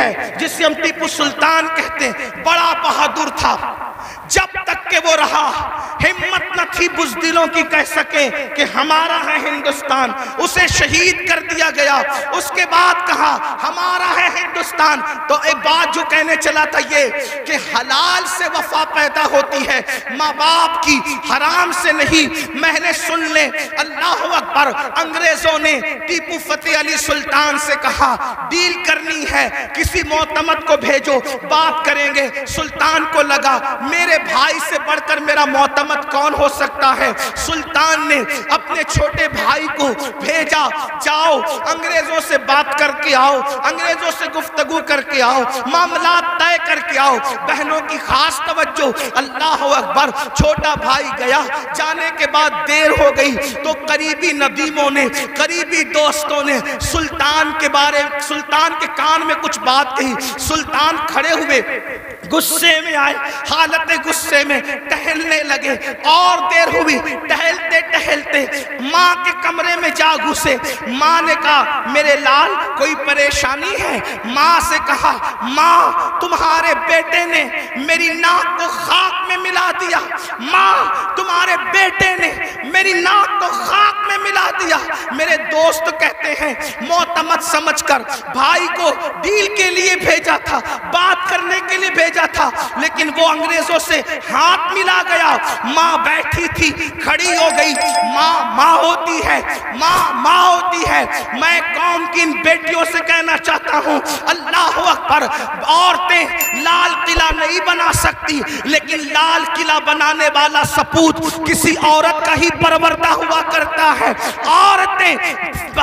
ہے جسے ہم ٹیپو سلطان کہتے ہیں، بڑا بہادر تھا، جب تک کہ وہ رہا ہمت نہ تھی بزدلوں کی کہہ سکیں کہ ہمارا ہے ہندوستان، اسے شہید کر دیا گیا۔ اس کے بعد کہا ہمارا ہے ہندوستان، تو ایک بات جو کہنے چلا تھا یہ کہ حلال سے وفا پیدا ہوتی ہے، ماں باپ کی، حرام سے نہیں۔ میں نے سن لے، اللہ اکبر، انگریزوں نے ٹیپو فتح علی سلطان سے کہا ڈیل کرنی ہے، کسی معتمد کو بھیجو، بات کریں گے۔ سلطان کو لگا میرے بھائی سے بڑھ کر میرا معتمد کون ہو سکتا ہے؟ سلطان نے اپنے چھوٹے بھائی کو بھیجا، جاؤ انگریزوں سے بات کر کے آؤ، انگریزوں سے گفتگو کر کے آؤ، معاملات طے کر کے آؤ۔ بہنوں کی خاص توجہ، اللہ اکبر، چھوٹا بھائی گیا، جانے کے بعد دیر ہو گئی تو قریبی ندیموں نے، قریبی دوستوں نے سلطان کے کان میں کچھ بات کہی۔ سلطان کھڑے ہوئے، غصے میں آئے، حالت غصے میں ٹہلنے لگے، اور دیر ہوئی، ٹہلتے ٹہلتے ماں کے کمرے میں جا گھسے۔ ماں نے کہا میرے لال کوئی پریشانی ہے؟ ماں سے کہا ماں تمہارے بیٹے نے میری ناک کو خاک میں ملا دیا، ماں تمہارے بیٹے نے میری ناک کو خاک میں ملا دیا۔ میرے دوست کہتے ہیں معتمد سمجھ کر بھائی کو ڈیل کے لیے بھیجا تھا، بات کرنے کے لیے بھیجا تھا، لیکن وہ انگریزوں سے ہاتھ ملا گیا۔ ماں بیٹھی تھی، کھڑی ہو گئی۔ ماں ہوتی ہے، ماں ہوتی ہے۔ میں قوم کی ان بیٹیوں سے کہنا چاہتا ہوں، اللہ اکبر، عورتیں لال قلعہ نہیں بنا سکتی، لیکن لال قلعہ بنانے والا سپوت کسی عورت کا ہی پروردہ ہوا کرتا ہے۔ عورتیں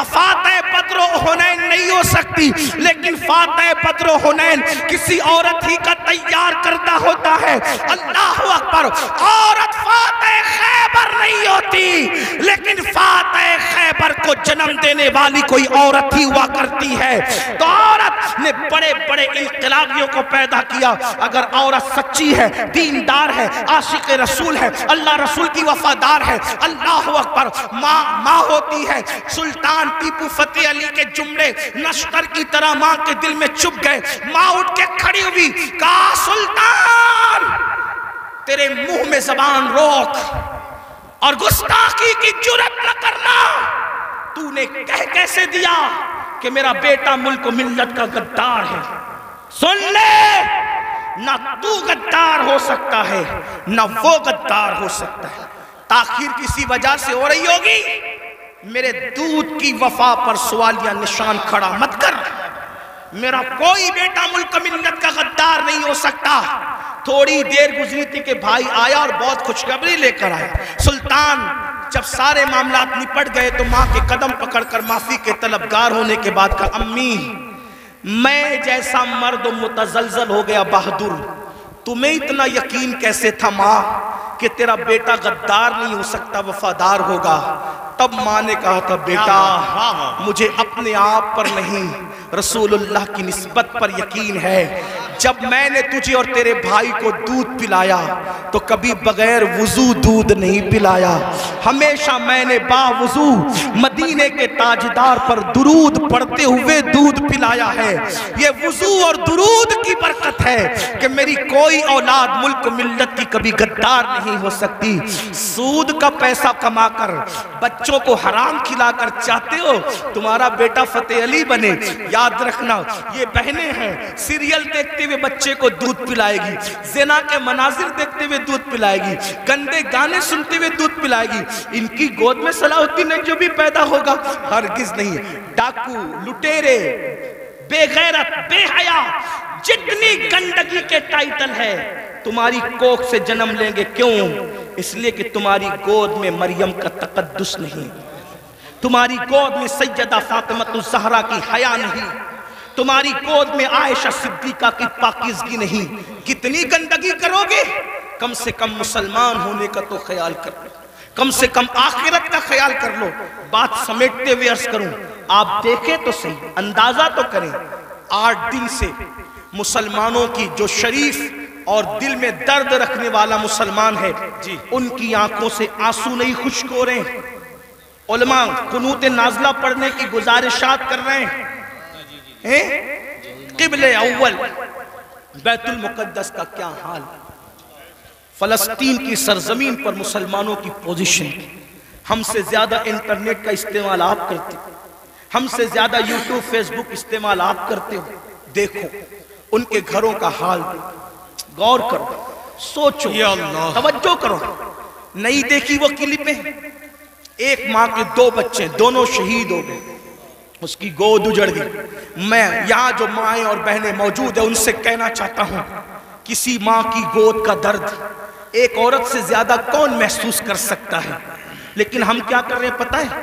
فاتح بدر و حنین نہیں ہو سکتی، لیکن فاتح بدر و حنین کسی عورت ہی کا تیار کردہ ہوتا ہے۔ اللہ اکبر، عورت فاتح خیبر نہیں ہوتی، لیکن فاتح خیبر کو جنم دینے والی کوئی عورت ہی ہوا کرتی ہے۔ تو عورت نے بڑے بڑے انقلابیوں کو پیدا کیا۔ اگر عورت سچی ہے، دیندار ہے، عاشق رسول ہے، اللہ رسول کی وفادار ہے، اللہ اکبر، ماں ہوتی ہے۔ سلطان ٹیپو فتح علی کے جملے نشتر کی طرح ماں کے دل میں چپ گئے۔ ماں اٹھ کے کھڑی ہوئی، کہا سلطان تیرے منہ میں زبان روک اور گستاخی کی جرات نہ کرنا۔ تو نے کہہ کیسے دیا کہ میرا بیٹا ملک و ملت کا غدار ہے؟ سن لے، نہ تو غدار ہو سکتا ہے، نہ وہ غدار ہو سکتا ہے۔ تاخیر کسی وجہ سے ہو رہی ہوگی، میرے دودھ کی وفا پر سوالیہ نشان کھڑا مت کر۔ میرا کوئی بیٹا ملک و ملت کا غدار نہیں ہو سکتا۔ تھوڑی دیر گزری تھی کہ بھائی آیا اور بہت خوشخبری لے کر آیا۔ سلطان جب سارے معاملات نپٹ گئے تو ماں کے قدم پکڑ کر معافی کے طلبگار ہونے کے بعد کہا امی میں جیسا مرد متزلزل ہو گیا بہادر، تمہیں اتنا یقین کیسے تھا ماں کہ تیرا بیٹا غدار نہیں ہو سکتا، وفادار ہوگا؟ تب ماں نے کہا تھا بیٹا مجھے اپنے آپ پر نہیں رسول اللہ کی نسبت پر یقین ہے۔ جب میں نے تجھے اور تیرے بھائی کو دودھ پلایا تو کبھی بغیر وضو دودھ نہیں پلایا، ہمیشہ میں نے باوضو مدینے کے تاجدار پر درود پڑھتے ہوئے دودھ پلایا ہے۔ یہ وضو اور درود کی برکت ہے کہ میری کوئی اولاد ملک ملت کی کبھی غدار نہیں ہو سکتی۔ سود کا پیسہ کما کر بچوں کو حرام کھلا کر چاہتے ہو تمہارا بیٹا فتح علی بنے؟ یاد رکھنا یہ بہنیں ہیں، سیریل دیکھتے ہوئے بچے کو دودھ پلائے گی، زنا کے مناظر دیکھتے ہوئے دودھ پلائے گی، گندے گانے سنتے ہوئے دودھ پلائے گی۔ ان کی گود میں صلاح الدین جو بھی پیدا ہوگا ہرگز نہیں۔ ڈاکو، لٹیرے، بے غیرت، بے حیا، جتنی گندگی کے ٹائٹل ہے تمہاری کوکھ سے جنم لیں گے۔ کیوں؟ اس لیے کہ تمہاری گود میں مریم کا تقدس نہیں، تمہاری گود میں سیدہ فاطمہ الزہرا کی حیا نہیں، تمہاری گود میں عائشہ صدیقہ کی پاکیزگی نہیں۔ کتنی گندگی کرو گے؟ کم سے کم مسلمان ہونے کا تو خیال کر لو، کم سے کم آخرت کا خیال کر لو۔ بات سمیٹتے ہوئے عرض کروں، آپ دیکھیں تو صحیح، اندازہ تو کریں، 8 دن سے مسلمانوں کی جو شریف اور دل میں درد رکھنے والا مسلمان ہے ان کی آنکھوں سے آنسو نہیں خشک ہو رہے ہیں۔ علماء قنوت نازلہ پڑھنے کی گزارشات کر رہے ہیں، قبلِ اول بیت المقدس کا کیا حال، فلسطین کی سرزمین پر مسلمانوں کی پوزیشن، ہم سے زیادہ انٹرنیٹ کا استعمال آپ کرتے ہو، ہم سے زیادہ یوٹیوب فیس بک استعمال آپ کرتے ہو، دیکھو ان کے گھروں کا حال، غور کرو، سوچو، توجہ کرو۔ نہیں دیکھی وہ کلپیں، ایک ماں کے 2 بچے دونوں شہید ہو گئے، اس کی گود اجڑ گئی۔ میں یہاں جو مائیں اور بہنیں موجود ہیں ان سے کہنا چاہتا ہوں، کسی ماں کی گود کا درد ایک عورت سے زیادہ کون محسوس کر سکتا ہے؟ لیکن ہم کیا کر رہے ہیں پتہ ہے؟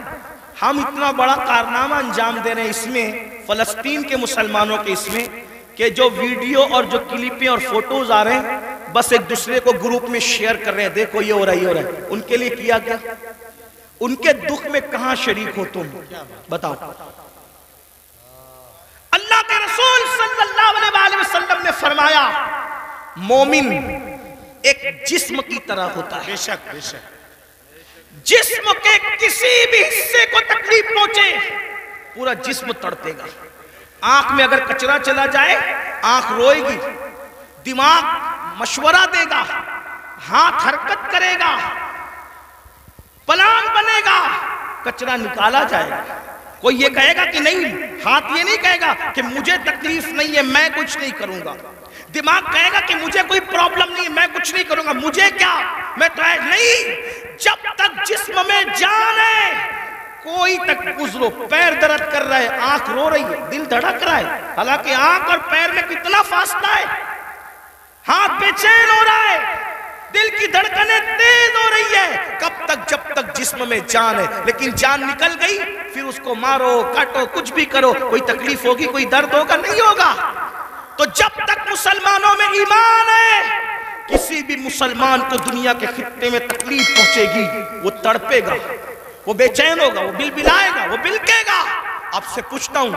ہم اتنا بڑا کارنامہ انجام دے رہے ہیں اس میں، فلسطین کے مسلمانوں کے اس میں، کہ جو ویڈیو اور جو کلپیں اور فوٹوز آ رہے ہیں بس ایک دوسرے کو گروپ میں شیئر کر رہے ہیں، دیکھو یہ ہو رہا ہے، یہ ہو رہا ہے۔ ان کے لیے کیا کیا؟ ان کے دکھ میں کہاں شریک ہو تم؟ بتاؤ۔ اللہ کے رسول صلی اللہ علیہ وسلم نے فرمایا مومن ایک جسم کی طرح ہوتا ہے، جسم کے کسی بھی حصے کو تکلیف پہنچے پورا جسم تڑپے گا۔ آنکھ میں اگر کچرا چلا جائے آنکھ روئے گی، دماغ مشورہ دے گا، ہاتھ حرکت کرے گا، پلان بنے گا، کچرا نکالا جائے گا۔ کوئی یہ کہے گا کہ نہیں، ہاتھ یہ نہیں کہے گا کہ مجھے تکلیف نہیں ہے میں کچھ نہیں کروں گا، دماغ کہے گا کہ مجھے کوئی پرابلم نہیں ہے میں کچھ نہیں کروں گا، مجھے کیا، میں تو نہیں۔ جب تک جسم میں جان ہے کوئی تک گزرو، پیر درد کر رہا ہے، آنکھ رو رہی ہے، دل دھڑک رہا ہے، حالانکہ آنکھ اور پیر میں کتنا فاصلہ ہے، ہاتھ بے چین ہو رہا ہے، دل کی دھڑکنیں تیز ہو رہی ہے، کب تک؟ جب تک جسم میں جان ہے۔ لیکن جان نکل گئی پھر اس کو مارو کاٹو کچھ بھی کرو، کوئی تکلیف ہوگی، کوئی درد ہوگا؟ نہیں ہوگا۔ تو جب تک مسلمانوں میں ایمان ہے کسی بھی مسلمان کو دنیا کے خطے میں تکلیف پہنچے گی وہ تڑپے گا، وہ بے چین ہوگا، وہ بلبلائے گا، وہ بلکے گا۔ آپ سے پوچھتا ہوں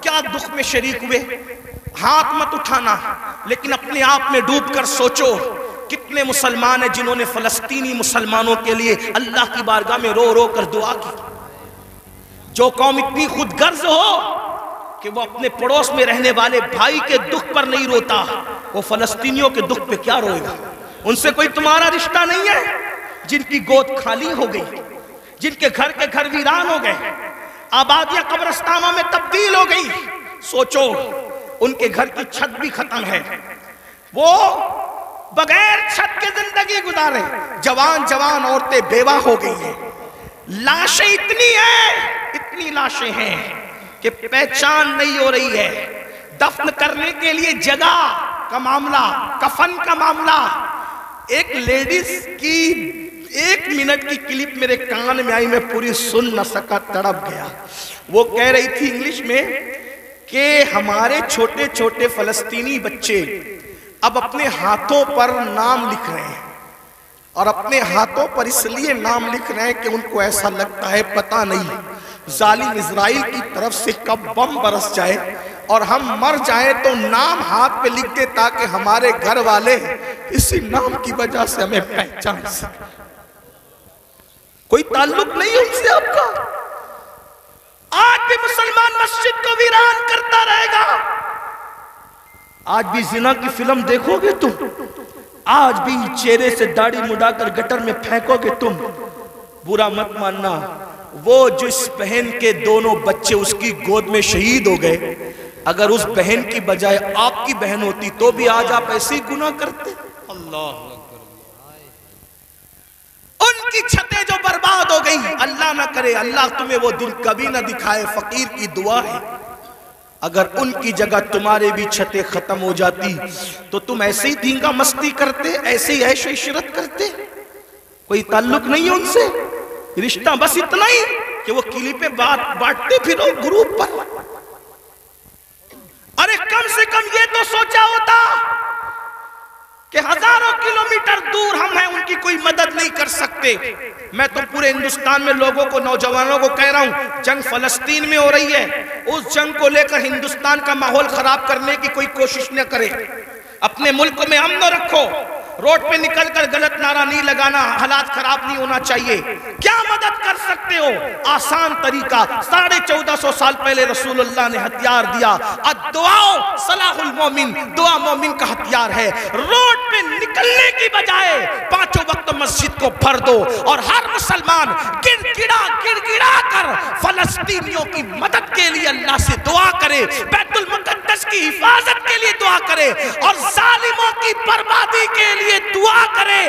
کیا دکھ میں شریک ہوئے؟ ہاتھ مت اٹھانا، لیکن اپنے آپ میں ڈوب کر سوچو کتنے مسلمان ہیں جنہوں نے فلسطینی مسلمانوں کے لیے اللہ کی بارگاہ میں رو رو کر دعا کی۔ جو قوم اتنی خود غرض ہو کہ وہ اپنے پڑوس میں رہنے والے بھائی کے دکھ پر نہیں روتا، وہ فلسطینیوں کے دکھ پہ کیا روئے گا؟ ان سے کوئی تمہارا رشتہ نہیں ہے؟ جن کی گود خالی ہو گئی، جن کے گھر ویران ہو گئے، آبادیاں قبرستانوں میں تبدیل ہو گئی، سوچو ان کے گھر کی چھت بھی ختم ہے، وہ بغیر چھت کے زندگی گزارے، جوان جوان عورتیں بیوہ ہو گئی ہیں، لاشیں اتنی لاشیں ہیں کہ پہچان نہیں ہو رہی ہے، دفن کرنے کے لیے جگہ کا معاملہ، کفن کا معاملہ۔ ایک لیڈیز کی 1 منٹ کی کلپ میرے کان میں آئی، میں پوری سن نہ سکا، تڑپ گیا۔ وہ کہہ رہی تھی انگلش میں کہ ہمارے چھوٹے چھوٹے فلسطینی بچے اب اپنے ہاتھوں پر نام لکھ رہے ہیں، اور اپنے ہاتھوں پر اس لیے نام لکھ رہے ہیں کہ ان کو ایسا لگتا ہے پتہ نہیں ظالم اسرائیل کی طرف سے کب بم برس جائے اور ہم مر جائیں تو نام ہاتھ پہ لکھ دے تاکہ ہمارے گھر والے اسی نام کی وجہ سے ہمیں پہچان سکیں۔ کوئی تعلق نہیں ان سے آپ کا۔ آج بھی مسلمان مسجد کو ویران کرتا رہے گا، آج بھی زنا کی فلم دیکھو گے تم، آج بھی چہرے سے داڑھی مڈا کر گٹر میں پھینکو گے تم۔ برا مت ماننا، وہ جس بہن کے دونوں بچے اس کی گود میں شہید ہو گئے، اگر اس بہن کی بجائے آپ کی بہن ہوتی تو بھی آج آپ ایسے ہی گناہ کرتے۔ اللہ ان کی چھتیں جو برباد ہو گئی، اللہ نہ کرے اللہ تمہیں وہ دن کبھی نہ دکھائے، فقیر کی دعا ہے، اگر ان کی جگہ تمہارے بھی چھتیں ختم ہو جاتی تو تم ایسے ہی دھینگا مستی کرتے، ایسے ہی عیش و عشرت کرتے۔ کوئی تعلق نہیں ہے ان سے، رشتہ بس اتنا ہی کہ وہ کلپیں بانٹتے پھرو گروپ پر۔ ارے کم سے کم یہ تو سوچا ہوتا کہ ہزاروں کلومیٹر دور ہم ہیں، ان کی کوئی مدد نہیں کر سکتے۔ میں تو پورے ہندوستان میں لوگوں کو، نوجوانوں کو کہہ رہا ہوں، جنگ فلسطین میں ہو رہی ہے، اس جنگ کو لے کر ہندوستان کا ماحول خراب کرنے کی کوئی کوشش نہ کرے، اپنے ملک میں امن رکھو، روڈ پہ نکل کر غلط نعرہ نہیں لگانا، حالات خراب نہیں ہونا چاہیے. کیا مدد کر سکتے ہو؟ آسان طریقہ، 1450 سال پہلے رسول اللہ نے ہتھیار دیا. الدعاء صلاح المومن، دعا مومن کا ہتھیار ہے. روڈ پہ نکلنے کی بجائے 5 وقت مسجد کو بھر دو اور ہر مسلمان گڑ گڑا کر فلسطینیوں کی مدد کے لیے اللہ سے دعا کرے، بیت المقدس کی حفاظت کے لیے دعا کرے اور ظالموں کی بربادی کے لیے دعا کرے.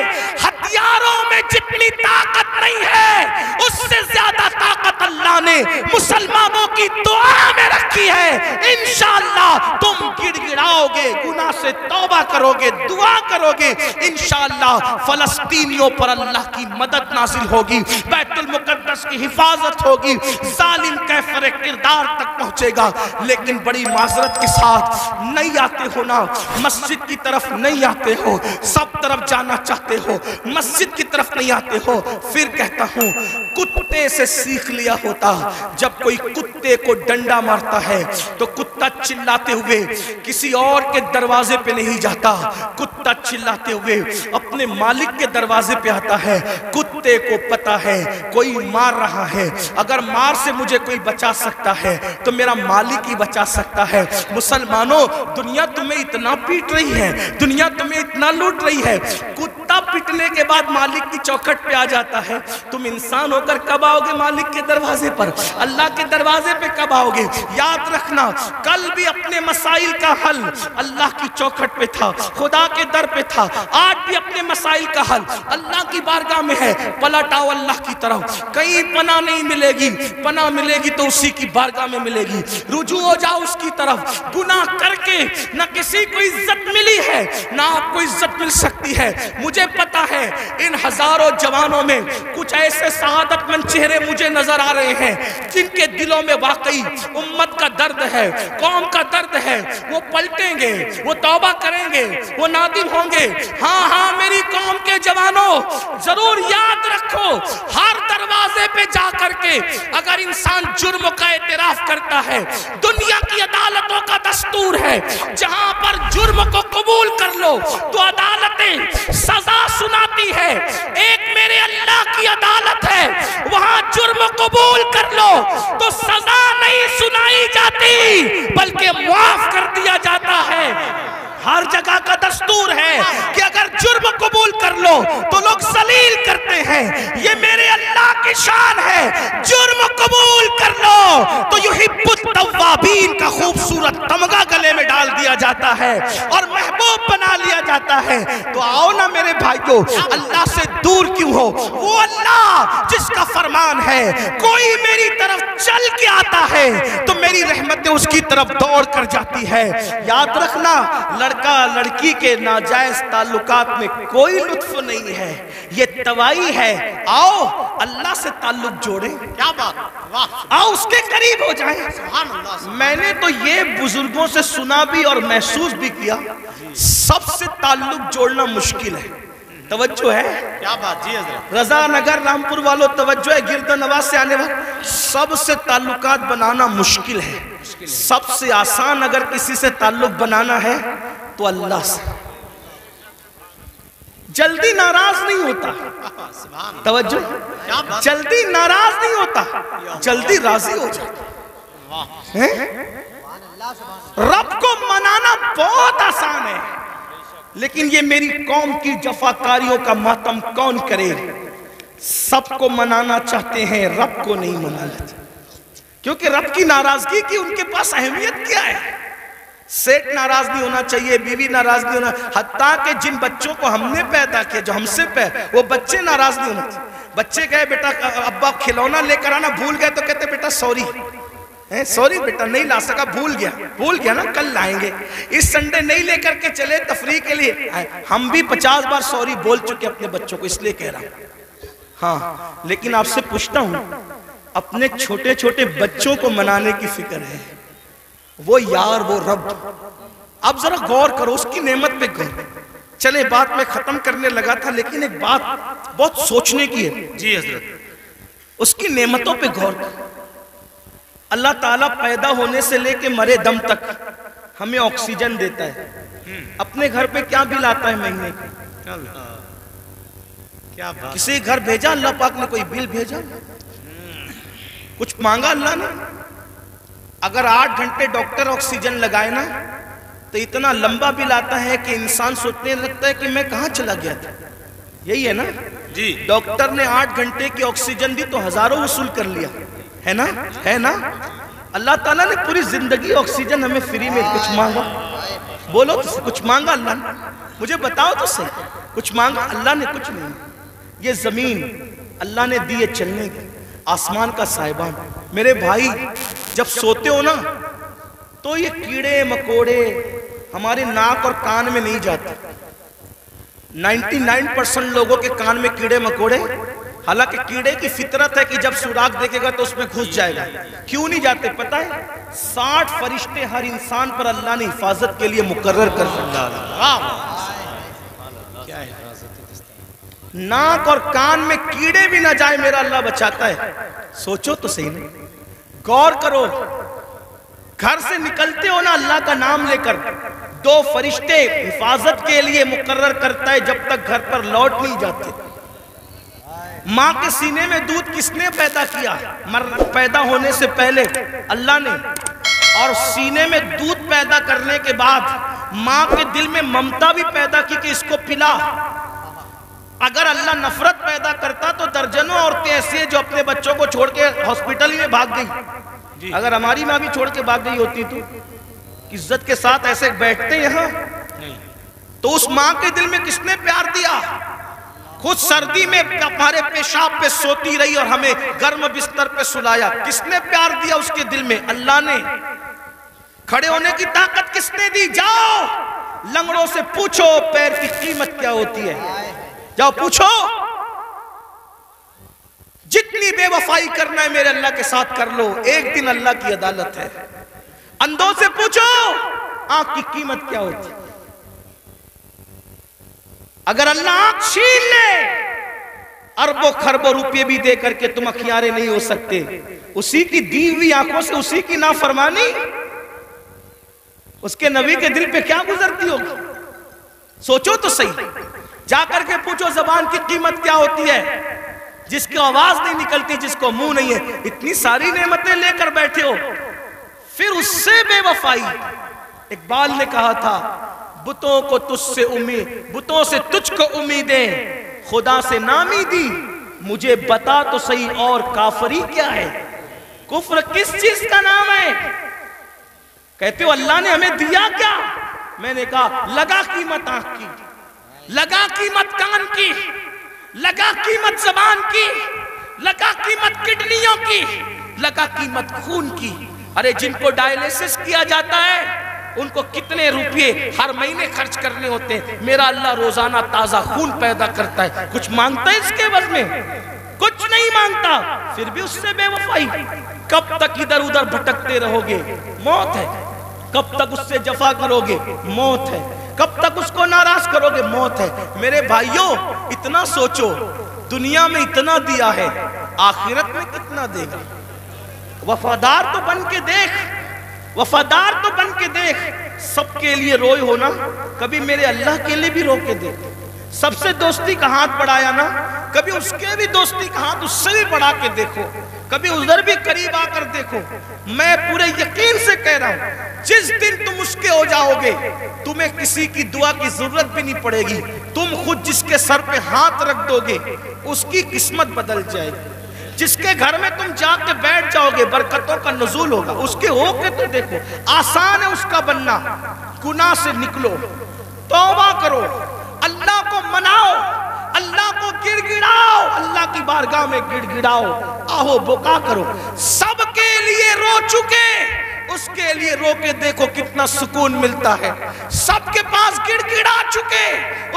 ہتھیاروں میں جتنی طاقت نہیں ہے اس سے زیادہ طاقت اللہ نے مسلمانوں کی دعا میں رکھی ہے. انشاءاللہ تم گڑ گڑاؤ گے، گناہ سے توبہ کرو گے، دعا کرو گے، انشاءاللہ فلسطینیوں پر اللہ کی مدد نازل ہوگی، بیت المقدس کی حفاظت ہوگی، ظالم کیفر کردار تک پہنچے گا. لیکن بڑی معذرت کے ساتھ نہیں آتے ہو نا، مسجد کی طرف نہیں آتے ہو، سب طرف جانا چاہتے ہو، مسجد کی طرف نہیں آتے ہو. پھر کہتا ہوں کتے سے سیکھ لیا ہوتا. جب کوئی کتے کو ڈنڈا مارتا ہے تو کتا چلاتے ہوئے کسی اور کے دروازے پہ نہیں جاتا، کتا چلاتے ہوئے اپنے مالک کے دروازے پہ آتا ہے. کتے کو پتا ہے کوئی مار رہا ہے، اگر مار سے مجھے کوئی بچا سکتا ہے تو میرا مالک ہی بچا سکتا ہے. مسلمانوں، دنیا تمہیں اتنا پیٹ رہی ہے، دنیا تمہیں اتنا لوٹ رہی ہے، کتا پٹنے کے بعد مالک کی چوکھٹ پہ آ جاتا ہے. تم انسان ہو کر کب آؤ گے مالک کے دروازے پر؟ اللہ کے دروازے پہ کب آؤ گے؟ یاد رکھنا، کل بھی اپنے مسائل کا حل اللہ کی چوکھٹ پہ تھا، خدا کے در پہ تھا. آج بھی اپنے مسائل کا حل اللہ کی بارگاہ میں ہے. پلٹ آؤ اللہ کی طرف. کہیں پناہ نہیں ملے گی، پناہ ملے گی تو اسی کی بارگاہ میں ملے گی. رجوع ہو جاؤ اس کی طرف. گناہ کر کے نہ کسی کو عزت ملی ہے نہ آپ کو عزت مل سکتی ہے. مجھے پتا ہے ان ہزاروں جوانوں میں کچھ ایسے سعادت مند چہرے مجھے نظر آ رہے ہیں جن کے دلوں میں واقعی امت کا درد ہے، قوم کا درد ہے. وہ پلٹیں گے، وہ توبہ کریں گے، وہ نادم ہوں گے. ہاں ہاں میری قوم کے جوانوں، ضرور یاد رکھو، ہر دروازے پہ جا کر کے اگر انسان جرم کا اعتراف کرتا ہے، دنیا کی عدالتوں کا دستور ہے جہاں پر جرم کو قبول کر لو تو عدالتیں سزا سناتی ہے. ایک میرے اللہ کی عدالت ہے، وہاں جرم قبول کر لو تو سزا نہیں سنائی جاتی بلکہ معاف کر دیا جاتا ہے. ہر جگہ کا دستور ہے کہ اگر جرم قبول کر لو تو لوگ ذلیل کرتے ہیں. یہ میرے اللہ کی شان ہے، جرم قبول کر لو تو یحب التوابین کا خوبصورت تمغہ گلے میں ڈال دیا جاتا ہے اور محبوب بنا لیا جاتا ہے. تو آؤ نا میرے بھائیو، اللہ سے دور کیوں ہو؟ وہ اللہ جس کا فرمان ہے کوئی میری طرف چل کے آتا ہے تو میری رحمتیں اس کی طرف دوڑ کر جاتی ہے. یاد رکھنا، لڑکا لڑکی کے ناجائز تعلقات میں کوئی لطف نہیں ہے، یہ توائی ہے. آؤ اللہ سے تعلق جوڑیں. کیا بات، آؤ اس کے قریب ہو جائیں. میں نے تو یہ بزرگوں سے سنا بھی اور محسوس بھی کیا، سب سے تعلق جوڑنا مشکل ہے. توجہ ہے؟ کیا بات جی حضرت. رضا نگر رامپور والوں توجہ ہے، گرد نواز سے آنے والے سب سے تعلقات بنانا مشکل ہے. سب سے آسان اگر کسی سے تعلق بنانا ہے تو اللہ سے. جلدی ناراض نہیں ہوتا، توجہ، جلدی ناراض نہیں ہوتا، جلدی راضی ہو جاتا. رب کو منانا بہت آسان ہے، لیکن یہ میری قوم کی جفاکاریوں کا ماتم کون کرے؟ سب کو منانا چاہتے ہیں، رب کو نہیں منانا چاہتے، کیونکہ رب کی ناراضگی کی ان کے پاس اہمیت کیا ہے؟ سیٹ ناراض نہیں ہونا چاہیے، بیوی ناراض نہیں ہونا، حتیٰ کہ جن بچوں کو ہم نے پیدا کیا، جو ہم سے وہ بچے ناراض نہیں ہونا چاہیے. بچے کہے بیٹا ابا کھلونا لے کر آنا، بھول گئے تو کہتے بیٹا سوری، سوری بیٹا نہیں لا سکا، بھول گیا نا، کل لائیں گے. اس سنڈے نہیں لے کر کے چلے تفریح کے لیے. ہم بھی 50 بار سوری بول چکے اپنے بچوں کو، اس لیے کہہ رہا ہوں. ہاں لیکن آپ سے پوچھتا ہوں، اپنے چھوٹے چھوٹے بچوں کو منانے کی فکر ہے؟ وہ یار، وہ رب. اب ذرا غور کرو اس کی نعمت پہ غور. چلے بات میں ختم کرنے لگا تھا، لیکن ایک بات بہت سوچنے کی ہے. جی حضرت. اس کی نعمتوں پہ غور کرو. اللہ تعالیٰ پیدا ہونے سے لے کے مرے دم تک ہمیں آکسیجن دیتا ہے. اپنے گھر پہ کیا بل آتا ہے مہینے کا؟ کیا بات. کسی گھر بھیجا اللہ پاک نے کوئی بل بھیجا؟ کچھ مانگا اللہ نے؟ اگر 8 گھنٹے ڈاکٹر آکسیجن لگائے نا تو اتنا لمبا بل آتا ہے کہ انسان سوچنے لگتا ہے کہ میں کہاں چلا گیا تھا. یہی ہے نا جی. ڈاکٹر نے 8 گھنٹے کی آکسیجن دی تو ہزاروں وصول کر لیا ہے نا. ہے نا. اللہ تعالیٰ نے پوری زندگی آکسیجن ہمیں فری میں. کچھ مانگا؟ بولو کچھ مانگا اللہ نے؟ مجھے بتاؤ تو صحیح. کچھ مانگا اللہ نے؟ کچھ نہیں. یہ زمین اللہ نے دی ہے چلنے کی، آسمان کا سائبان. میرے بھائی جب سوتے ہو نا تو یہ کیڑے مکوڑے ہمارے ناک اور کان میں نہیں جاتے. 99% لوگوں کے کان میں کیڑے مکوڑے، حالانکہ کیڑے کی فطرت ہے کہ جب سوراخ دیکھے گا تو اس میں گھس جائے گا. کیوں نہیں جاتے پتہ ہے؟ 60 فرشتے ہر انسان پر اللہ نے حفاظت کے لیے مقرر کر رکھا. کیا حفاظت ہے. ناک اور کان میں کیڑے بھی نہ جائے میرا اللہ بچاتا ہے. سوچو تو صحیح نہیں. غور کرو. گھر سے نکلتے ہو نا اللہ کا نام لے کر، 2 فرشتے حفاظت کے لیے مقرر کرتا ہے جب تک گھر پر لوٹ نہیں جاتے. ماں کے سینے میں دودھ کس نے پیدا کیا؟ پیدا ہونے سے پہلے اللہ نے. اور سینے میں دودھ پیدا کرنے کے بعد ماں کے دل میں ممتا بھی پیدا کی کہ اس کو پلا. اگر اللہ نفرت پیدا کرتا تو درجنوں عورتیں ایسی ہیں جو اپنے بچوں کو چھوڑ کے ہاسپٹل میں بھاگ گئی. اگر ہماری ماں بھی چھوڑ کے بھاگ گئی ہوتی تو عزت کے ساتھ ایسے بیٹھتے یہاں؟ تو اس ماں کے دل میں کس نے پیار دیا؟ خود سردی میں ہمارے پیشاب پہ سوتی رہی اور ہمیں گرم بستر پہ سلایا. کس نے پیار دیا اس کے دل میں؟ اللہ نے. کھڑے ہونے کی طاقت کس نے دی؟ جاؤ لنگڑوں سے پوچھو پیر کی قیمت کیا ہوتی ہے. جاؤ پوچھو. جتنی بے وفائی کرنا ہے میرے اللہ کے ساتھ کر لو، ایک دن اللہ کی عدالت ہے. اندھوں سے پوچھو آنکھ کی قیمت کیا ہوتی ہے. اگر اللہ آنکھ چھین لے اربوں خربوں روپے بھی دے کر کے تم اخیارے نہیں ہو سکتے. اسی کی دی ہوئی آنکھوں سے اسی کی نافرمانی اس کے نبی کے دل پہ کیا گزرتی ہوگی. سوچو تو صحیح. جا کر کے پوچھو زبان کی قیمت کیا ہوتی ہے، جس کی آواز نہیں نکلتی، جس کو منہ نہیں ہے. اتنی ساری نعمتیں لے کر بیٹھے ہو، پھر اس سے بے وفائی. اقبال نے کہا تھا بتوں کو تجھ سے امید، بتوں سے تجھ کو امیدیں، خدا سے نامی دی. مجھے بتا تو صحیح اور کافری کیا ہے. کفر کس چیز کا نام ہے؟ کہتے ہو اللہ نے ہمیں دیا کیا؟ میں نے کہا لگا قیمت آنکھ کی، لگا قیمت کان کی، لگا قیمت زبان کی، لگا قیمت کڈنیوں کی، لگا قیمت خون کی. ارے جن کو ڈائلیسس کیا جاتا ہے ان کو کتنے روپے ہر مہینے خرچ کرنے ہوتے ہیں. میرا اللہ روزانہ تازہ خون پیدا کرتا ہے. کچھ مانگتا ہے اس کے عوض میں؟ کچھ نہیں مانگتا. پھر بھی اس سے بے وفائی. کب تک ادھر ادھر بھٹکتے رہو گے؟ موت ہے. کب تک اس سے جفا کرو گے؟ موت ہے. کب تک اس کو ناراض کرو گے؟ موت ہے. میرے بھائیوں اتنا سوچو، دنیا میں اتنا دیا ہے، آخرت میں کتنا دے گا. وفادار تو بن کے دیکھ، وفادار تو بن کے دیکھ. سب کے لیے روئے ہونا، کبھی میرے اللہ کے لیے بھی رو کے دیکھ. سب سے دوستی کا ہاتھ بڑھایا نا، کبھی اس کے بھی دوستی کا ہاتھ اس سے بھی بڑھا کے دیکھو. کبھی ادھر بھی قریب آ کر دیکھو. میں پورے یقین سے کہہ رہا ہوں جس دن تم اس کے ہو جاؤ گے تمہیں کسی کی دعا کی ضرورت بھی نہیں پڑے گی. تم خود جس کے سر پہ ہاتھ رکھ دو گے اس کی قسمت بدل جائے گی. جس کے گھر میں تم جا کے بیٹھ جاؤ گے برکتوں کا نزول ہوگا. اس کے ہو کے تو دیکھو. آسان ہے اس کا بننا. گناہ سے نکلو، توبہ کرو، اللہ کو مناؤ، اللہ کو گڑ گڑاؤ، اللہ کی بارگاہ میں گڑ گڑاؤ، آہو بکا کرو. سب کے لیے رو چکے اس کے لیے رو کے دیکھو کتنا سکون ملتا ہے. سب کے پاس گڑ گڑا چکے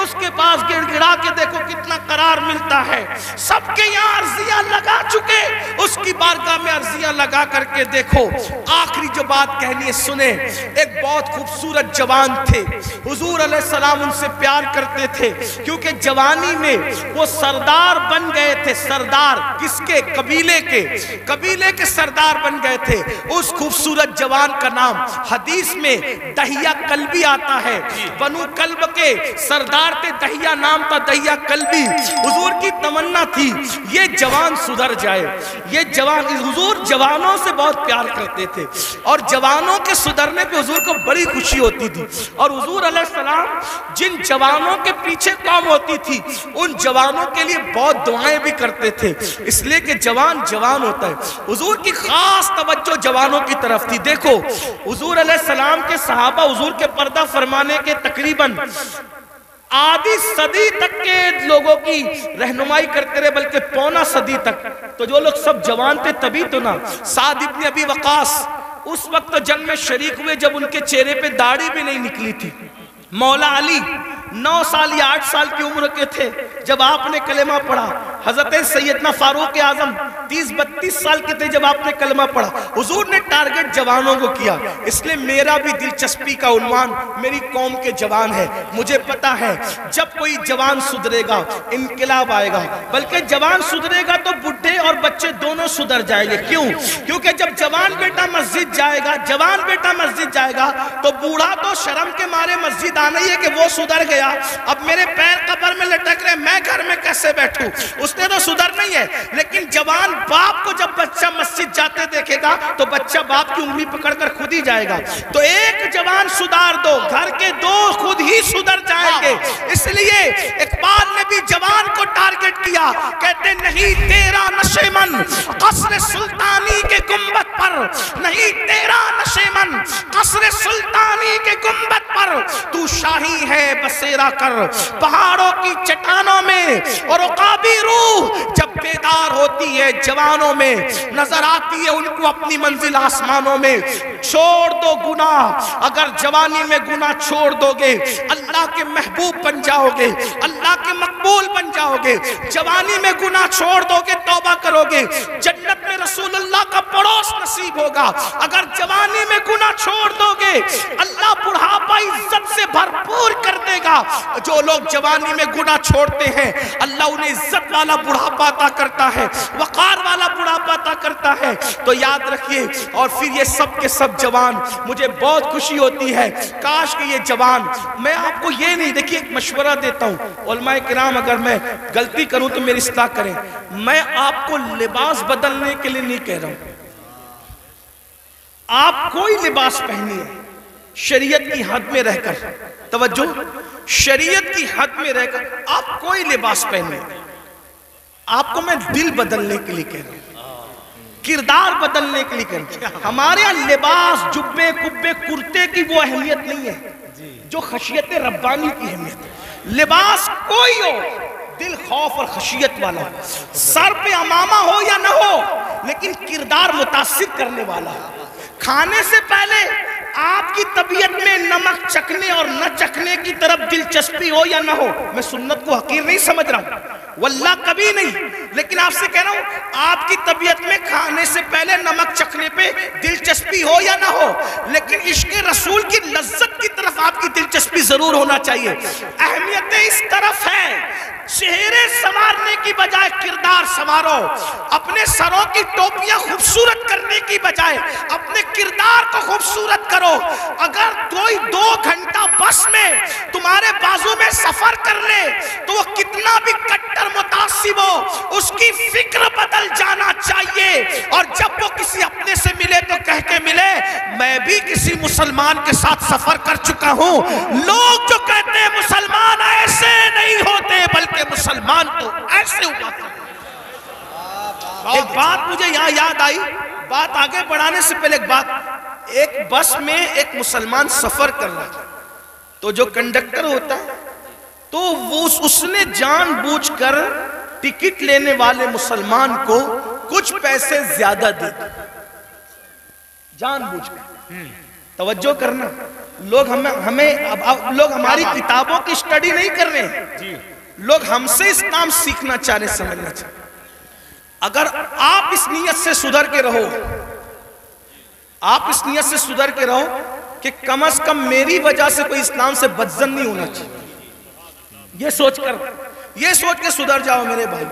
اس کے پاس گڑ گڑا کے دیکھو کتنا قرار ملتا ہے. سب کے یہاں عرضیاں لگا چکے اس کی بارگاہ میں عرضیاں لگا کر کے دیکھو. آخری جو بات کہنی ہے سنیں. ایک بہت خوبصورت جوان تھے، حضور علیہ السلام ان سے پیار کرتے تھے کیونکہ جوانی میں وہ سردار بن گئے تھے. سردار کس کے؟ قبیلے کے. قبیلے کے سردار بن گئے تھے. اس خوبصورت جوان کا نام حدیث میں دہیہ کلبی آتا ہے. بنو کلب کے کے سردار تھے، دہیا نام تھا، دہیا قلبی. حضور کی تمنا تھی یہ جوان سدھر جائے. یہ جوان، حضور جوانوں سے بہت پیار کرتے تھے اور جوانوں کے سدھرنے پہ حضور کو بڑی خوشی ہوتی تھی. اور حضور علیہ السلام جن جوانوں کے پیچھے قوم ہوتی تھی ان جوانوں کے لیے بہت دعائیں بھی کرتے تھے، اس لیے کہ جوان جوان ہوتا ہے. حضور کی خاص توجہ جوانوں کی طرف تھی. دیکھو حضور علیہ السلام کے صحابہ حضور کے پردہ فرمانے کے تقریباً آدھی صدی تک کے لوگوں کی رہنمائی کرتے رہے، بلکہ پونا صدی تک. تو جو لوگ سب جوان تھے تبھی تو نا سعد ابن ابی وقاص اس وقت جنگ میں شریک ہوئے جب ان کے چہرے پہ داڑھی بھی نہیں نکلی تھی. مولا علی 9 سال یا 8 سال کی عمر کے تھے جب آپ نے کلمہ پڑھا. حضرت سیدنا فاروق اعظم 30-32 سال کے تھے جب آپ نے کلمہ پڑھا. حضور نے ٹارگٹ جوانوں کو کیا. اس لیے میرا بھی دلچسپی کا عنوان میری قوم کے جوان ہے. مجھے پتا ہے جب کوئی جوان سدھرے گا انقلاب آئے گا، بلکہ جوان سدھرے گا تو بڈھے اور بچے دونوں سدھر جائیں گے. کیوں؟ کیونکہ جب جوان بیٹا مسجد جائے گا، جوان بیٹا مسجد جائے گا تو بوڑھا تو شرم کے مارے مسجد آنا ہی ہے کہ وہ سدھر گیا، اب میرے پیر قبر میں لٹک رہے، میں گھر میں کیسے بیٹھوں. اس نے تو سدھر نہیں ہے. لیکن جوان باپ کو جب بچہ مسجد جاتے دیکھے گا تو بچہ باپ کی انگلی پکڑ کر خود ہی جائے گا. تو ایک جوان سدھار دو، گھر کے دو خود ہی سدھر جائیں گے. اس لیے اقبال نے بھی جوان کو ٹارگٹ کیا، کہتے نہیں تیرا نشیمن قصر سلطانی کے گنبد پر، نہیں تیرا نشیمن قصر سلطانی کے گنبد پر، تو شاہی ہے بسیرا کر پہاڑوں کی چٹانوں میں. اور عقابی روح جب بیدار ہوتی ہے جوانوں میں، نظر آتی ہے ان کو اپنی منزل آسمانوں میں. چھوڑ دو گناہ، اگر جوانی میں گناہ چھوڑ دو گے اللہ کے محبوب بن جاؤ گے، اللہ کے مقبول بن جاؤ گے. جوانی میں گناہ چھوڑ دو گے، توبہ کرو گے، جنت میں رسول اللہ کا پڑوس نصیب ہوگا. اگر جوانی میں گناہ چھوڑ دو گے اللہ بڑھاپا عزت سے بھرپور کر دے گا. جو لوگ جوانی میں گناہ چھوڑتے ہیں اللہ انہیں عزت والا بڑھاپا عطا کرتا ہے، وقار والا بڑھاپا عطا کرتا ہے. تو یاد رکھیے. اور پھر یہ سب کے سب جوان، مجھے بہت خوشی ہوتی ہے کاش کہ یہ جوان، میں آپ کو یہ نہیں، دیکھیے ایک مشورہ دیتا ہوں علماء کرام، اگر میں غلطی کروں تو میری اصلاح کریں. میں آپ کو لباس بدلنے کے لیے نہیں کہہ رہا ہوں. آپ کوئی لباس پہنیے شریعت کی حد میں رہ کر، توجہ، شریعت کی حد میں رہ کر آپ کوئی لباس پہنیے. آپ کو میں دل بدلنے کے لیے کہہ رہا ہوں، کردار بدلنے کے لیے کہہ رہا ہوں. ہمارے یہاں لباس جبے کبے کرتے کی وہ اہمیت نہیں ہے جو خشیت ربانی کی اہمیت ہے. لباس کوئی ہو، دل خوف اور خشیت والا ہو، سر پہ امامہ ہو یا نہ ہو، لیکن کردار متاثر کرنے والا ہو. کھانے سے پہلے آپ کی طبیعت میں نمک چکھنے اور نہ چکھنے کی طرف دلچسپی ہو یا نہ ہو. میں سنت کو حقیر نہیں سمجھ رہا ہوں، واللہ کبھی نہیں، لیکن آپ سے کہہ رہا ہوں آپ کی طبیعت میں کھانے سے پہلے نمک چکھنے پہ دلچسپی ہو یا نہ ہو، لیکن عشق رسول کی لذت کی طرف آپ کی دلچسپی ضرور ہونا چاہیے. اہمیت اس طرف ہے، چہرے سنوارنے کی بجائے کردار سنوارو. اپنے سروں کی ٹوپیاں خوبصورت کرنے کی بجائے اپنے کردار کو خوبصورت کرو. اگر کوئی 2 گھنٹہ بس میں تمہارے بازو میں سفر کر لے تو وہ کتنا بھی کٹر متعصب ہو اس کی فکر بدل جانا چاہیے. اور جب وہ کسی اپنے سے ملے تو کہہ کے ملے میں بھی کسی مسلمان کے ساتھ سفر کر چکا ہوں. لوگ جو کہتے ہیں مسلمان ایسے نہیں ہوتے بلکہ مسلمان تو ایسے ہوتا ہے. ایک بات مجھے یہاں یاد آئی، بات آگے بڑھانے سے پہلے ایک بات. ایک بس میں ایک مسلمان سفر کر رہا تھا تو جو کنڈکٹر ہوتا ہے تو وہ اس نے جان بوجھ کر ٹکٹ لینے والے مسلمان کو کچھ پیسے زیادہ دے دی، جان بوجھ کر. توجہ کرنا، لوگ لوگ ہماری کتابوں کی سٹڈی نہیں کر رہے ہیں، لوگ ہم سے اسلام سیکھنا چاہ رہے، سمجھنا چاہ رہے. اگر آپ اس نیت سے سدھر کے رہو، آپ اس نیت سے سدھر کے رہو کہ کم از کم میری وجہ سے کوئی اسلام سے بدظن نہیں ہونا چاہیے، یہ سوچ کے سدھر جاؤ میرے بھائی.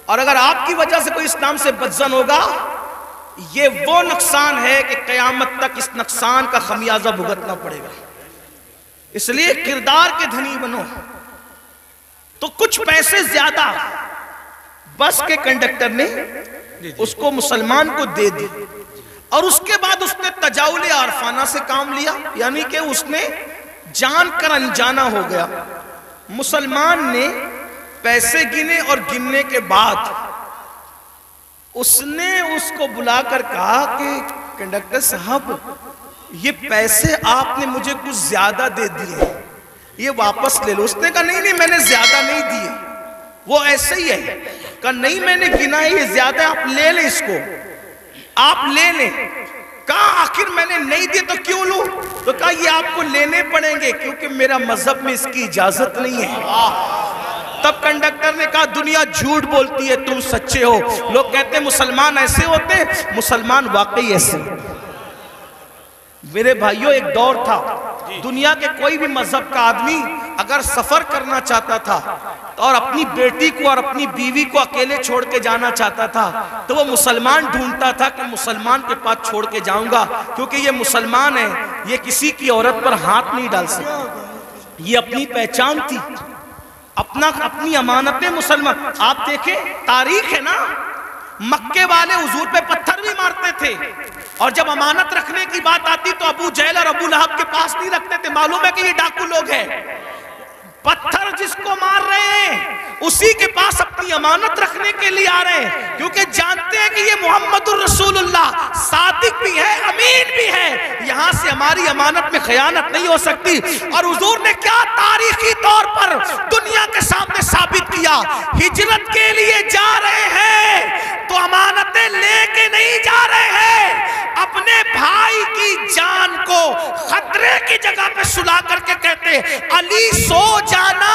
اور اگر آپ کی وجہ سے کوئی اسلام سے بدظن ہوگا یہ وہ نقصان ہے کہ قیامت تک اس نقصان کا خمیازہ بھگتنا پڑے گا. اس لیے کردار کے دھنی بنو. تو کچھ پیسے زیادہ بس کے کنڈکٹر نے اس کو مسلمان کو دے دی اور اس کے بعد اس نے تجاول عارفانہ سے کام لیا, یعنی کہ اس نے جان کر انجانا ہو گیا. مسلمان نے پیسے گنے اور گننے کے بعد اس نے اس کو بلا کر کہا کہ کنڈکٹر صاحب یہ پیسے آپ نے مجھے کچھ زیادہ دے دیے, یہ واپس لے لو. اس نے کہا نہیں میں نے زیادہ نہیں دیے, وہ ایسے ہی ہے. کہا نہیں میں نے گنا ہے, یہ زیادہ, آپ لے لیں اس کو, آپ لے لیں. کہا آخر میں نے نہیں دیے تو کیوں لوں؟ تو کہا یہ آپ کو لینے پڑیں گے کیونکہ میرا مذہب میں اس کی اجازت نہیں ہے. تب کنڈکٹر نے کہا دنیا جھوٹ بولتی ہے, تم سچے ہو. لوگ کہتے ہیں مسلمان ایسے ہوتے ہیں, مسلمان واقعی ایسے. میرے بھائیوں ایک دور تھا, دنیا کے کوئی بھی مذہب کا آدمی اگر سفر کرنا چاہتا تھا اور اپنی بیٹی کو اور اپنی بیوی کو اکیلے چھوڑ کے جانا چاہتا تھا تو وہ مسلمان ڈھونڈتا تھا کہ مسلمان کے پاس چھوڑ کے جاؤں گا کیونکہ یہ مسلمان ہے, یہ کسی کی عورت پر ہاتھ نہیں ڈال سکتا. یہ اپنی پہچان تھی, اپنی امانتیں مسلمان. آپ دیکھیں تاریخ ہے نا, مکے والے حضور پہ پتھر بھی مارتے تھے اور جب امانت رکھنے کی بات آتی تو ابو جہل اور ابو لہب کے پاس نہیں رکھتے تھے. معلوم ہے کہ یہ ڈاکو لوگ ہیں. پتھر جس کو مار رہے ہیں اسی کے پاس اپنی امانت رکھنے کے لیے آ رہے ہیں کیونکہ جانتے ہیں کہ یہ محمد الرسول اللہ صادق بھی ہے, امین بھی ہے, یہاں سے ہماری امانت میں خیانت نہیں ہو سکتی. اور حضور نے کیا تاریخی طور پر دنیا کے سامنے ثابت کیا, ہجرت کے لیے جا رہے ہیں تو امانتیں لے کے نہیں جا رہے ہیں, اپنے بھائی کی جان کو خطرے کی جگہ پہ سلا کر کے کہتے علی سو جانا,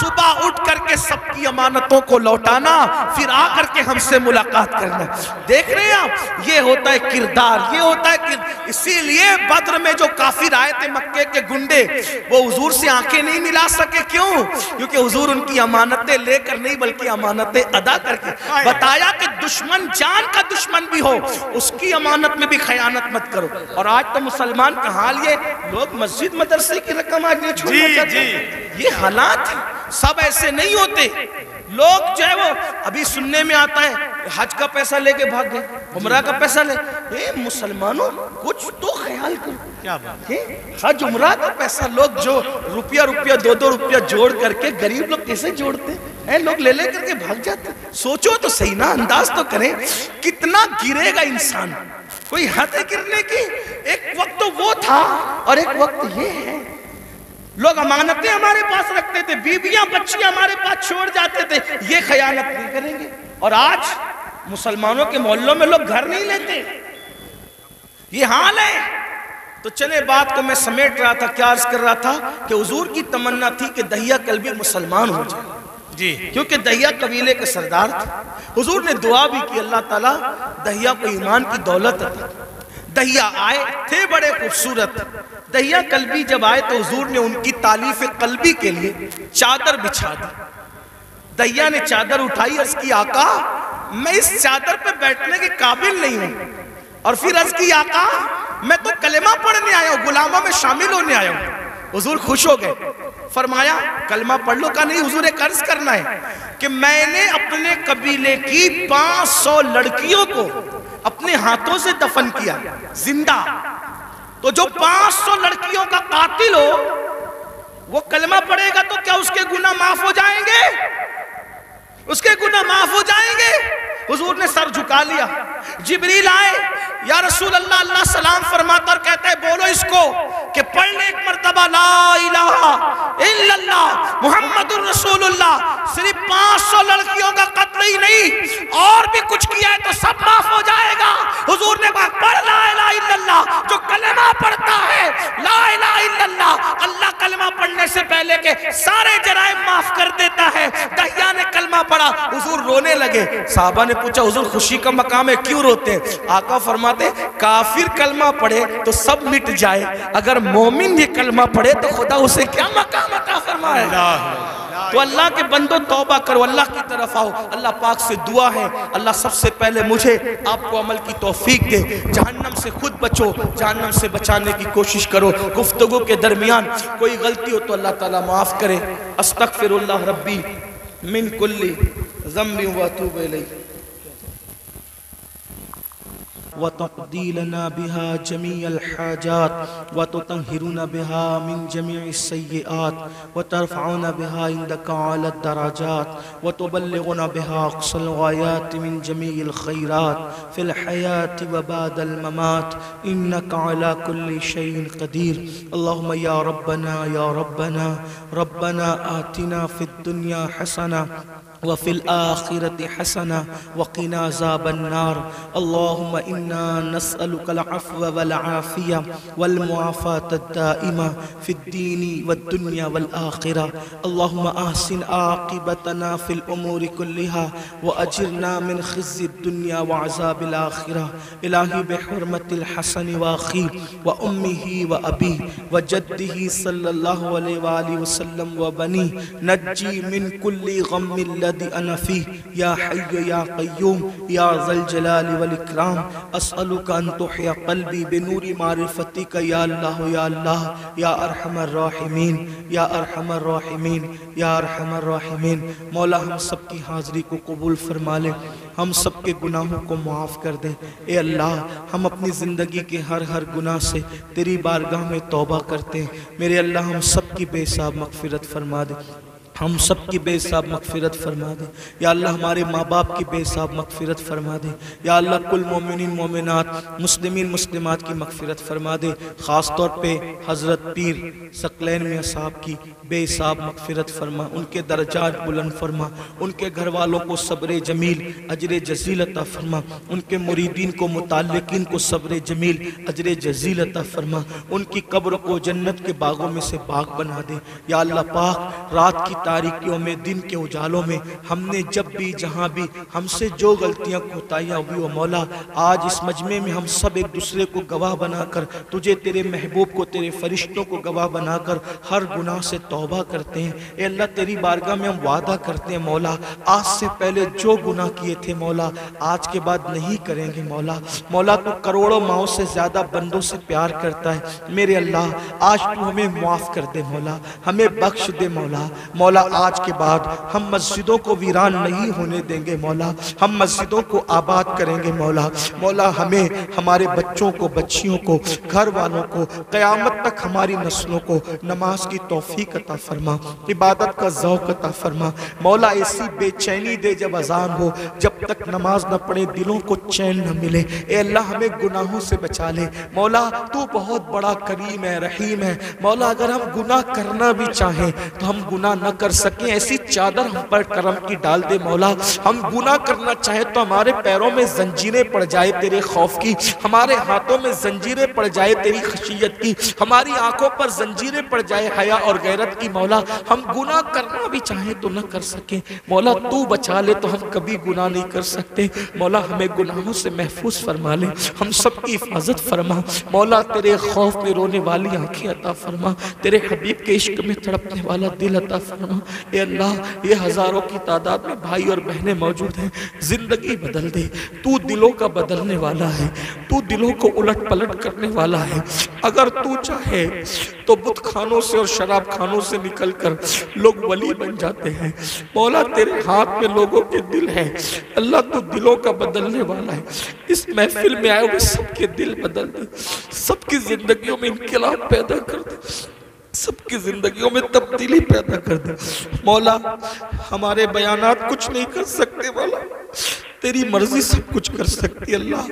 صبح اٹھ کر کے سب کی امانتوں کو لوٹانا, پھر آ کر کے ہم سے ملاقات کرنا. دیکھ رہے ہیں آپ, یہ ہوتا ہے کردار, یہ ہوتا ہے اسی لیے بدر میں جو کافر آئے تھے مکے کے گنڈے, وہ حضور سے آنکھیں نہیں ملا سکے. کیوں؟ کیونکہ حضور ان کی امانتیں لے کر نہیں بلکہ امانتیں ادا کر کے بتایا کہ دشمن جان کا دشمن بھی ہو اس کی امانت میں بھی خیانت مت کرو. اور آج تو مسلمان کا حال یہ, لوگ مسجد مدرسے کی رقم آج نہیں چھوڑنا چاہتے. یہ حالات سب ایسے نہیں ہوتے. لوگ جو ہے وہ ابھی سننے میں آتا ہے حج کا پیسہ لے کے بھاگ گئے, عمرہ کا پیسہ لے. اے مسلمانوں کچھ تو خیال کرو, کیا بات ہے, حج عمرہ کا پیسہ لوگ جو روپیہ 2 روپیہ جوڑ کر کے, غریب لوگ کیسے جوڑتے ہیں, لوگ لے کر کے بھاگ جاتے. سوچو تو صحیح نا, انداز تو کریں کتنا گرے گا انسان, کوئی حد ہے گرنے کی. ایک وقت تو وہ تھا اور ایک وقت یہ ہے. لوگ امانتیں ہمارے پاس رکھتے تھے, بیویاں بچیاں ہمارے پاس چھوڑ جاتے تھے, یہ خیانت نہیں کریں گے. اور آج مسلمانوں کے محلوں میں لوگ گھر نہیں لیتے, یہ حال ہے. تو چلے بات کو میں سمیٹ رہا تھا, کیا عرض کر رہا تھا کہ حضور کی تمنا تھی کہ دہیہ کلبی مسلمان ہو جائے جی, کیونکہ دہیہ قبیلے کے سردار تھے. حضور نے دعا بھی کی اللہ تعالیٰ دہیہ کو ایمان کی دولت عطا. دہیہ آئے تھے بڑے خوبصورت. دہیہ قلبی جب آئے تو حضور نے ان کی تالیف قلبی کے لیے چادر بچھا دی. دہیہ نے چادر اٹھائی, عرض کی آقا میں اس چادر پہ بیٹھنے کے قابل نہیں ہوں. اور پھر عرض کی آقا میں تو کلمہ پڑھنے آیا ہوں, غلاموں میں شامل ہونے آیا ہوں. حضور خوش ہو گئے, فرمایا کلمہ پڑھ لو. کا نہیں حضور ایک عرض کرنا ہے کہ میں نے اپنے قبیلے کی 500 لڑکیوں کو اپنے ہاتھوں سے دفن کیا زندہ. تو جو 500 لڑکیوں کا قاتل ہو وہ کلمہ پڑھے گا تو کیا اس کے گناہ معاف ہو جائیں گے؟ اس کے گناہ معاف ہو جائیں گے. حضور نے سر جھکا لیا. جبریل آئے, یا رسول اللہ, اللہ سلام فرماتا اور کہتا ہے بولو اس کو کہ پڑھ لے ایک مرتبہ لا الہ الا اللہ محمد الرسول اللہ. صرف 500 لڑکیوں کا قتل ہی نہیں اور بھی کچھ کیا ہے تو سب معاف ہو جائے گا. حضور نے کہا پڑھ لا الہ الا اللہ. جو کلمہ پڑھتا ہے لا الہ الا اللہ, اللہ کلمہ پڑھنے سے پہلے کے سارے جرائم معاف کر دیتا ہے. دہیہ نے کلمہ پڑھا, حضور رونے لگے. صحابہ نے پوچھا حضور خوشی کا مقام ہے کیوں روتے ہیں؟ آقا فرماتے کافر کلمہ پڑھے تو سب مٹ جائے, اگر مومن یہ کلمہ پڑھے تو خدا اسے کیا مقام عطا فرمائے. تو اللہ کے بندو توبہ کرو، اللہ کی طرف آؤ، اللہ پاک سے دعا ہے اللہ سب سے پہلے مجھے آپ کو عمل کی توفیق دے، جہنم سے خود بچو، جہنم سے بچانے کی کوشش کرو، گفتگو کے درمیان کوئی غلطی ہو تو اللہ تعالیٰ معاف کرے۔ استغفر اللہ ربی من کل ذنب واتوب الیہ وتقضي لنا بها جميع الحاجات وتطهرنا بها من جميع السيئات وترفعنا بها عندك على الدرجات وتبلغنا بها أقصى الغايات من جميع الخيرات في الحياة وبعد الممات إنك على كل شيء قدير۔ اللهم يا ربنا يا ربنا ربنا آتنا في الدنيا حسنة وفي الآخرة حسنة وقنا عذاب النار۔ اللهم إنا نسألك العفو والعافية والمعافاة الدائمة في الدين والدنيا والآخرة۔ اللهم أحسن عاقبتنا في الأمور كلها وأجرنا من خزي الدنيا وعذاب الآخرة۔ إلهي بحرمة الحسن وأخيه وأمه وأبيه وجده صلى الله عليه وآله وسلم وبنيه نجي من كل غم الذي أنا فيه يا حي يا قيوم يا ذا الجلال والإكرام۔ أسألك أن تحيا قلبي بنور معرفتك يا الله يا الله يا أرحم الراحمين يا أرحم الراحمين يا أرحم الراحمين۔ مولا ہم سب کی حاضری کو قبول فرما لے، ہم سب کے گناہوں کو معاف کر دے۔ اے اللہ ہم اپنی زندگی کے ہر گناہ سے تیری بارگاہ میں توبہ کرتے ہیں، میرے اللہ ہم سب کی بے حساب مغفرت فرما دے، ہم سب کی بے حساب مغفرت فرما دے یا اللہ، ہمارے ماں باپ کی بے حساب مغفرت فرما دے یا اللہ، کل مومنین مومنات مسلمین مسلمات کی مغفرت فرما دے، خاص طور پہ حضرت پیر ثقلین میاں صاحب کی بے حساب مغفرت فرما، ان کے درجات بلند فرما، ان کے گھر والوں کو صبر جمیل اجر جزیل عطا فرما، ان کے مریدین کو متعلقین کو صبر جمیل اجر جزیل عطا فرما، ان کی قبر کو جنت کے باغوں میں سے باغ بنا دے یا اللہ پاک۔ رات کی تاریکیوں میں دن کے اجالوں میں ہم نے جب بھی جہاں بھی ہم سے جو غلطیاں کوتاہیاں ہوئی وہ مولا، آج اس مجمع میں ہم سب ایک دوسرے کو گواہ بنا کر تجھے، تیرے محبوب کو، تیرے فرشتوں کو گواہ بنا کر ہر گناہ سے توبہ کرتے ہیں۔ اے اللہ تیری بارگاہ میں ہم وعدہ کرتے ہیں مولا، آج سے پہلے جو گناہ کیے تھے مولا آج کے بعد نہیں کریں گے مولا۔ مولا تو کروڑوں ماؤں سے زیادہ بندوں سے پیار کرتا ہے، میرے اللہ آج تو ہمیں معاف کر دے مولا، ہمیں بخش دے مولا۔ مولا آج کے بعد ہم مسجدوں کو ویران نہیں ہونے دیں گے مولا، ہم مسجدوں کو آباد کریں گے مولا۔ مولا ہمیں، ہمارے بچوں کو، بچیوں کو، گھر والوں کو، قیامت تک ہماری نسلوں کو نماز کی توفیق عطا فرما، عبادت کا ذوق عطا فرما۔ مولا ایسی بے چینی دے جب اذان ہو، جب تک نماز نہ پڑھے دلوں کو چین نہ ملے۔ اے اللہ ہمیں گناہوں سے بچا لے مولا، تو بہت بڑا کریم ہے، رحیم ہے مولا۔ اگر ہم گناہ کرنا بھی چاہیں تو ہم گناہ نہ کر سکیں، ایسی چادر ہم پر کرم کی ڈال دے مولا۔ ہم گناہ کرنا چاہیں تو ہمارے پیروں میں زنجیریں پڑ جائے تیرے خوف کی، ہمارے ہاتھوں میں زنجیریں پڑ جائے تیری خشیت کی، ہماری آنکھوں پر زنجیریں پڑ جائے حیا اور غیرت کی مولا۔ ہم گناہ کرنا بھی چاہیں تو نہ کر سکیں مولا، تو بچا لے تو ہم کبھی گناہ نہیں کر سکتے مولا۔ ہمیں گناہوں سے محفوظ فرما لے، ہم سب کی حفاظت فرما مولا۔ تیرے خوف میں رونے والی آنکھیں عطا فرما، تیرے حبیب کے عشق میں تڑپنے والا دل عطا فرما۔ اے اللہ یہ ہزاروں کی تعداد میں بھائی اور بہنیں موجود ہیں، زندگی بدل دے، تو دلوں کا بدلنے والا ہے، تو دلوں کو الٹ پلٹ کرنے والا ہے۔ اگر تو چاہے تو بت خانوں سے اور شراب خانوں سے نکل کر لوگ ولی بن جاتے ہیں مولا، تیرے ہاتھ میں لوگوں کے دل ہیں اللہ، تو دلوں کا بدلنے والا ہے۔ اس محفل میں آئے ہوئے سب کے دل بدل دے، سب کی زندگیوں میں انقلاب پیدا کر دے، سب کی زندگیوں میں تبدیلی پیدا کر دے مولا۔ ہمارے بیانات کچھ نہیں کر سکتے مولا، تیری مرضی سب کچھ کر سکتی اللہ۔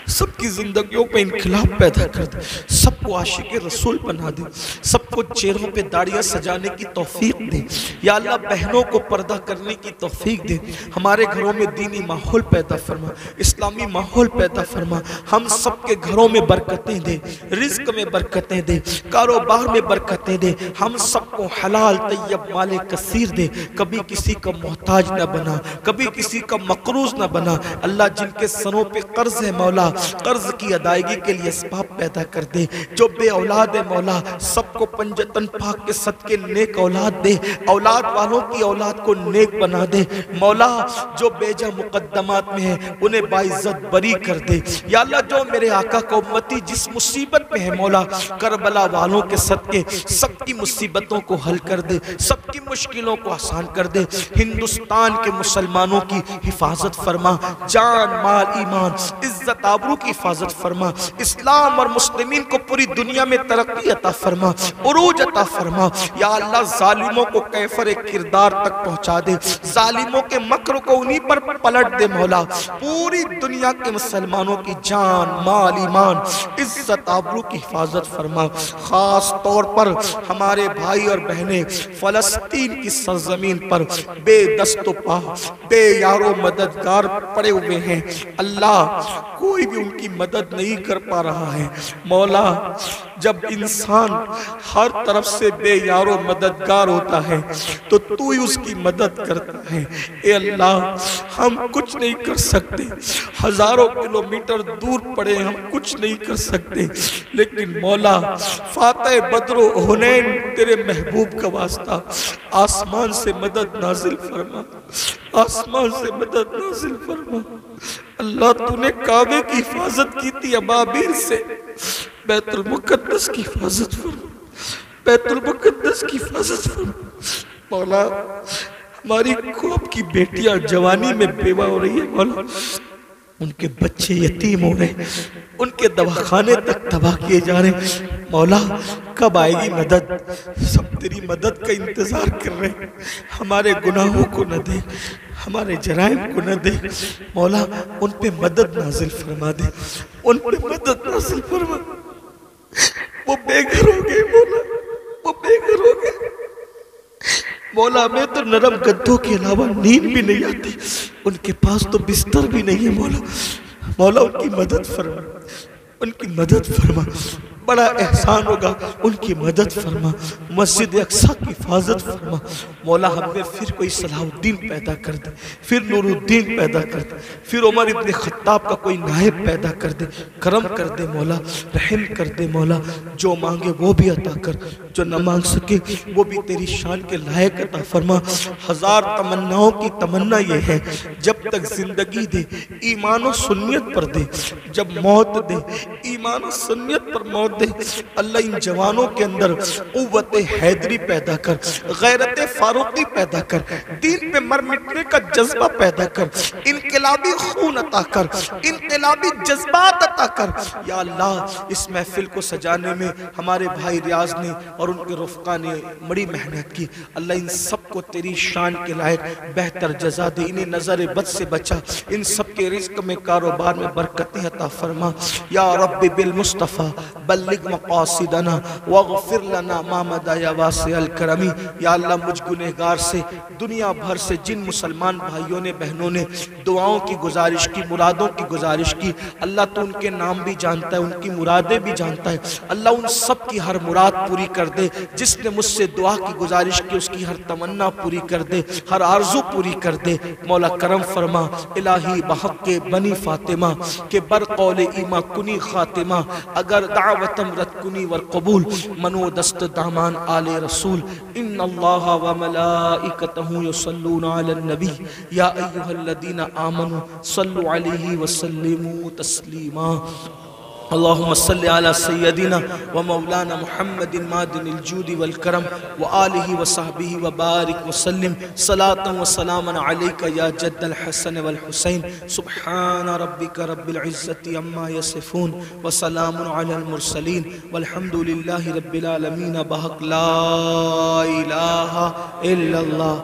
سب کی زندگیوں پہ انقلاب پیدا کر دے، سب کو عاشق رسول بنا دے، سب کو چہروں پہ داڑیاں سجانے کی توفیق دے یا اللہ، بہنوں کو پردہ کرنے کی توفیق دے۔ ہمارے گھروں میں دینی ماحول پیدا فرما، اسلامی ماحول پیدا فرما، ہم سب کے گھروں میں برکتیں دے، رزق میں برکتیں دے، کاروبار میں برکتیں دے، ہم سب کو حلال طیب مال کثیر دے، کبھی کسی کا محتاج نہ بنا، کبھی کسی کا مقروض نہ بنا۔ اللہ جن کے سروں پہ قرض ہے مولا، قرض کی ادائیگی کے لیے اسباب پیدا کر دے۔ جو بے اولاد ہے مولا، سب کو پنجتن پاک کے صدقے نیک اولاد دے، اولاد والوں کی اولاد کو نیک بنا دے مولا۔ جو بیجا مقدمات میں ہے انہیں باعزت بری کر دے یا اللہ۔ جو میرے آقا کا امتی جس مصیبت میں ہے مولا، کربلا والوں کے صدقے سب کی مصیبتوں کو حل کر دے، سب کی مشکلوں کو آسان کر دے۔ ہندوستان کے مسلمانوں کی حفاظت فرما، جان مال ایمان عزت آبرو کی حفاظت فرما۔ اسلام اور مسلمین کو پوری دنیا میں ترقی عطا فرما، عروج عطا فرما یا اللہ۔ ظالموں کو کیفر کردار تک پہنچا دے، ظالموں کے مکر کو انہی پر پلٹ دے مولا۔ پوری دنیا کے مسلمانوں کی جان مال ایمان عزت آبرو کی حفاظت فرما۔ خاص طور پر ہمارے بھائی اور بہنیں فلسطین کی سرزمین پر بے دست و پا بے یار و مددگار پڑے ہوئے ہیں اللہ، کوئی بھی ان کی مدد نہیں کر پا رہا ہے مولا۔ جب انسان ہر طرف سے بے یار و مددگار ہوتا ہے تو تو ہی اس کی مدد کرتا ہے۔ اے اللہ ہم کچھ نہیں کر سکتے، ہزاروں کلومیٹر دور پڑے ہم کچھ نہیں کر سکتے، لیکن مولا فاتح بدر و حنین تیرے محبوب کا واسطہ آسمان سے مدد نازل فرما، آسمان سے مدد نازل فرما۔ اللہ تو نے کعبے کی حفاظت کی تھی ابابیل سے، بیت المقدس کی حفاظت فرما، بیت المقدس کی حفاظت فرما مولا۔ ہماری خواب کی بیٹیاں جوانی میں بیوہ ہو رہی ہے مولا، ان کے بچے یتیم ہو رہے ہیں، ان کے دواخانے تک تباہ کیے جا رہے ہیں مولا۔ کب آئے گی مدد؟ سب تیری مدد کا انتظار کر رہے ہیں۔ ہمارے گناہوں کو نہ دے، ہمارے جرائم کو نہ دے مولا، ان پہ مدد نازل فرما دے، ان پہ مدد نازل فرما۔ وہ بے گھر ہو گئے مولا، وہ بے گھر ہو گئے مولا۔ میں تو نرم گدوں کے علاوہ نیند بھی نہیں آتی، ان کے پاس تو بستر بھی نہیں ہے مولا۔ مولا ان کی مدد فرما، ان کی مدد فرما، بڑا احسان ہوگا ان کی مدد فرما۔ مسجد اقصی کی حفاظت فرما مولا۔ ہم میں پھر کوئی صلاح الدین پیدا کر دے، پھر نور الدین پیدا کر دے، پھر عمر ابن خطاب کا کوئی نائب پیدا کر دے۔ کرم کر دے مولا، رحم کر دے مولا۔ جو مانگے وہ بھی عطا کر، جو نہ مانگ سکے وہ بھی تیری شان کے لائق عطا فرما۔ ہزار تمناؤں کی تمنا یہ ہے، جب تک زندگی دے ایمان و سنیت پر دے، جب موت دے ایمان و سنیت پر موت دے۔ اللہ ان جوانوں کے اندر قوت حیدری پیدا کر، غیرت فاروقی پیدا کر، دین پہ مر مٹنے کا جذبہ پیدا کر، انقلابی خون عطا کر، انقلابی جذبات عطا کر یا اللہ۔ اس محفل کو سجانے میں ہمارے بھائی ریاض نے اور ان کے رفقا نے بڑی محنت کی اللہ۔ ان سب کو تیری شان کے لائق بہتر جزا دے، انہیں نظر بد سے بچا، ان سب کے رزق میں کاروبار میں برکتیں عطا فرما یا رب بالمصطفیٰ بلغ مقاصدنا واغفر لنا ما مدى یا واسع الکرمی۔ یا اللہ مجھ گنہگار سے دنیا بھر سے جن مسلمان بھائیوں نے بہنوں نے دعاؤں کی گزارش کی، مرادوں کی گزارش کی، اللہ تو ان کے نام بھی جانتا ہے، ان کی مرادیں بھی جانتا ہے اللہ۔ ان سب کی ہر مراد پوری کر دے، جس نے مجھ سے دعا کی گزارش کی اس کی ہر تمنا پوری کر دے، ہر آرزو پوری کر دے مولا۔ کرم فرما الہی بحق بنی فاطمہ کہ برقول ایمہ کنی خاتمہ، اگر دعوتم رد کنی والقبول منو دست دامان آل رسول۔ ان اللہ و ملائکتہ یصلون علی النبی یا ایہا الذین آمنوا صلوا علیہ وسلموا تسلیما۔ اللہم صلی علی سیدنا و مولانا محمد مادن الجود والکرم وآلہ وصحبہ وبارک وسلم صلاة و سلاما علیکہ یا جد الحسن والحسین۔ سبحان ربک رب العزت عما یصفون وسلام علی المرسلین والحمدللہ رب العالمین بحق لا الہ الا اللہ۔